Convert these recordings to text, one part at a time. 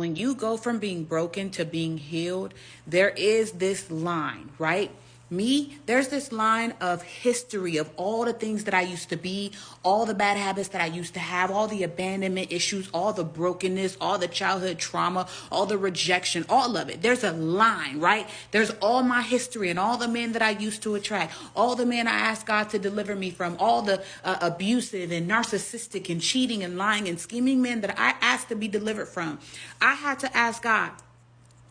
When you go from being broken to being healed, there is this line, right? There's this line of history of all the things that I used to be, all the bad habits that I used to have, all the abandonment issues, all the brokenness, all the childhood trauma, all the rejection, all of it. There's a line, right? There's all my history and all the men that I used to attract, all the men I asked God to deliver me from, all the abusive and narcissistic and cheating and lying and scheming men that I asked to be delivered from. I had to ask God,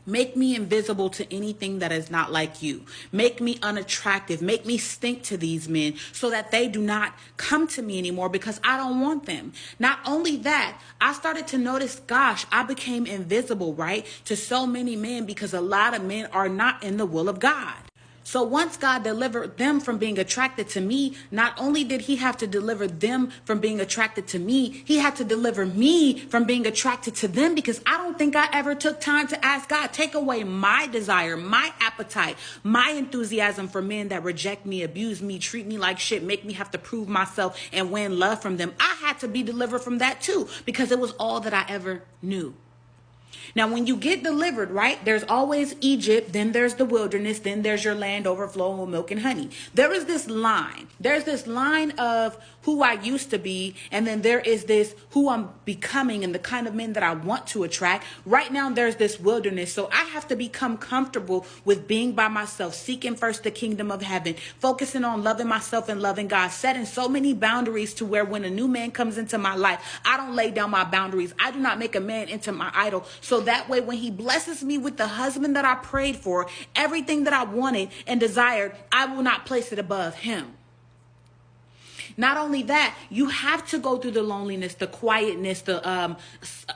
make me invisible to anything that is not like you. Make me unattractive. Make me stink to these men so that they do not come to me anymore because I don't want them. Not only that, I started to notice, gosh, I became invisible, right, to so many men because a lot of men are not in the will of God. So once God delivered them from being attracted to me, not only did he have to deliver them from being attracted to me, he had to deliver me from being attracted to them, because I don't think I ever took time to ask God, take away my desire, my appetite, my enthusiasm for men that reject me, abuse me, treat me like shit, make me have to prove myself and win love from them. I had to be delivered from that too, because it was all that I ever knew. Now, when you get delivered, right, there's always Egypt, then there's the wilderness, then there's your land overflowing with milk and honey. There is this line. There's this line of who I used to be, and then there is this who I'm becoming and the kind of men that I want to attract. Right now, there's this wilderness. So I have to become comfortable with being by myself, seeking first the kingdom of heaven, focusing on loving myself and loving God, setting so many boundaries to where when a new man comes into my life, I don't lay down my boundaries. I do not make a man into my idol. So that way, when he blesses me with the husband that I prayed for, everything that I wanted and desired, I will not place it above him. Not only that, you have to go through the loneliness, the quietness, the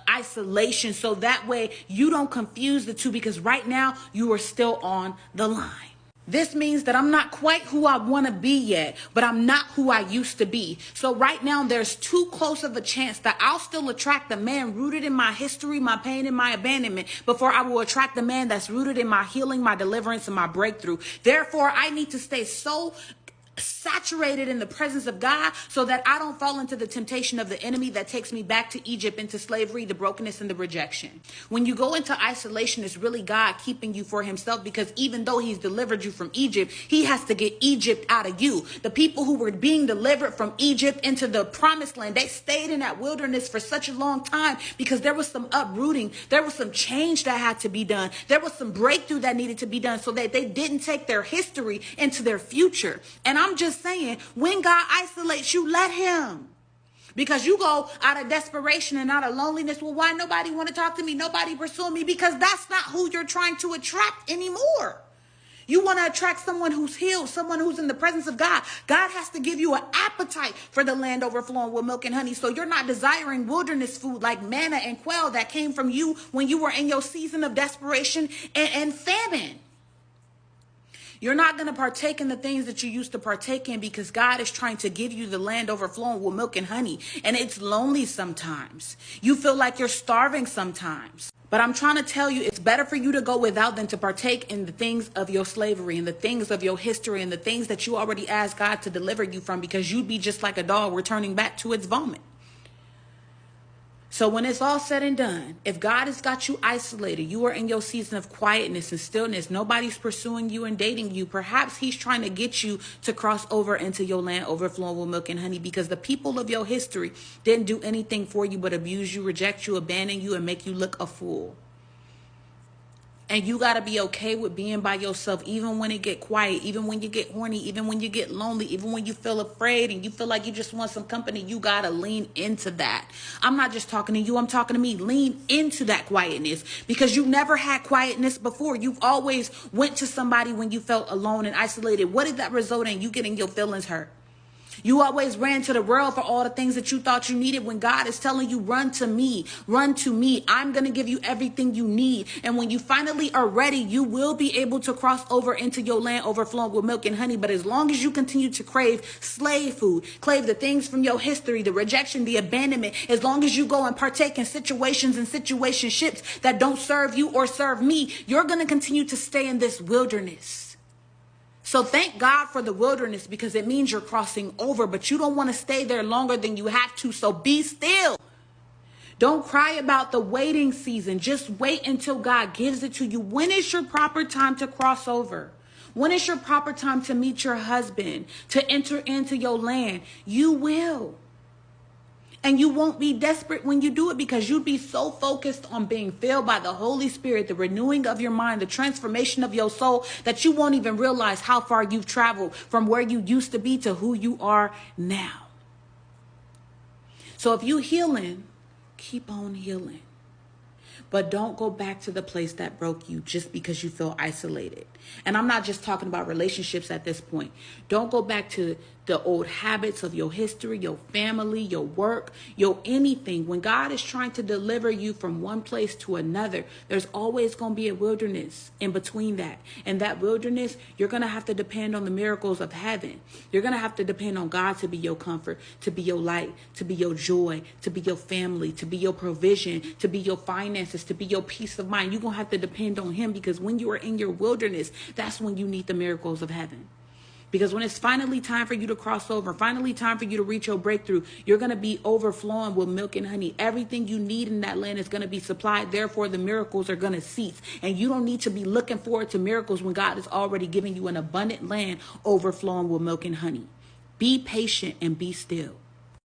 isolation, so that way you don't confuse the two, because right now you are still on the line. This means that I'm not quite who I want to be yet, but I'm not who I used to be. So right now, there's too close of a chance that I'll still attract the man rooted in my history, my pain, and my abandonment before I will attract the man that's rooted in my healing, my deliverance, and my breakthrough. Therefore, I need to stay so saturated in the presence of God so that I don't fall into the temptation of the enemy that takes me back to Egypt, into slavery, the brokenness, and the rejection. When you go into isolation, it's really God keeping you for himself, because even though he's delivered you from Egypt, he has to get Egypt out of you. The people who were being delivered from Egypt into the promised land, they stayed in that wilderness for such a long time because there was some uprooting. There was some change that had to be done. There was some breakthrough that needed to be done so that they didn't take their history into their future. And I'm just saying, when God isolates you, let him. Because you go out of desperation and out of loneliness. Well, why nobody want to talk to me? Nobody pursue me? Because that's not who you're trying to attract anymore. You want to attract someone who's healed, someone who's in the presence of God. God has to give you an appetite for the land overflowing with milk and honey. So you're not desiring wilderness food like manna and quail that came from you when you were in your season of desperation and famine. You're not going to partake in the things that you used to partake in, because God is trying to give you the land overflowing with milk and honey. And it's lonely sometimes. You feel like you're starving sometimes. But I'm trying to tell you, it's better for you to go without than to partake in the things of your slavery and the things of your history and the things that you already asked God to deliver you from, because you'd be just like a dog returning back to its vomit. So when it's all said and done, if God has got you isolated, you are in your season of quietness and stillness, nobody's pursuing you and dating you, perhaps he's trying to get you to cross over into your land overflowing with milk and honey, because the people of your history didn't do anything for you but abuse you, reject you, abandon you, and make you look a fool. And you got to be okay with being by yourself, even when it get quiet, even when you get horny, even when you get lonely, even when you feel afraid and you feel like you just want some company. You got to lean into that. I'm not just talking to you. I'm talking to me. Lean into that quietness, because you never had quietness before. You've always went to somebody when you felt alone and isolated. What did that result in? You getting your feelings hurt. You always ran to the world for all the things that you thought you needed, when God is telling you, run to me, run to me. I'm going to give you everything you need. And when you finally are ready, you will be able to cross over into your land overflowing with milk and honey. But as long as you continue to crave slave food, crave the things from your history, the rejection, the abandonment, as long as you go and partake in situations and situationships that don't serve you or serve me, you're going to continue to stay in this wilderness. So thank God for the wilderness, because it means you're crossing over, but you don't want to stay there longer than you have to. So be still. Don't cry about the waiting season. Just wait until God gives it to you. When is your proper time to cross over? When is your proper time to meet your husband, to enter into your land? You will. And you won't be desperate when you do it, because you'd be so focused on being filled by the Holy Spirit, the renewing of your mind, the transformation of your soul, that you won't even realize how far you've traveled from where you used to be to who you are now. So if you healing, keep on healing. But don't go back to the place that broke you just because you feel isolated. And I'm not just talking about relationships at this point. Don't go back to the old habits of your history, your family, your work, your anything. When God is trying to deliver you from one place to another, there's always going to be a wilderness in between that. And that wilderness, you're going to have to depend on the miracles of heaven. You're going to have to depend on God to be your comfort, to be your light, to be your joy, to be your family, to be your provision, to be your finances, to be your peace of mind. You're going to have to depend on him, because when you are in your wilderness, that's when you need the miracles of heaven. Because when it's finally time for you to cross over, finally time for you to reach your breakthrough, you're going to be overflowing with milk and honey. Everything you need in that land is going to be supplied. Therefore, the miracles are going to cease. And you don't need to be looking forward to miracles when God is already giving you an abundant land overflowing with milk and honey. Be patient and be still.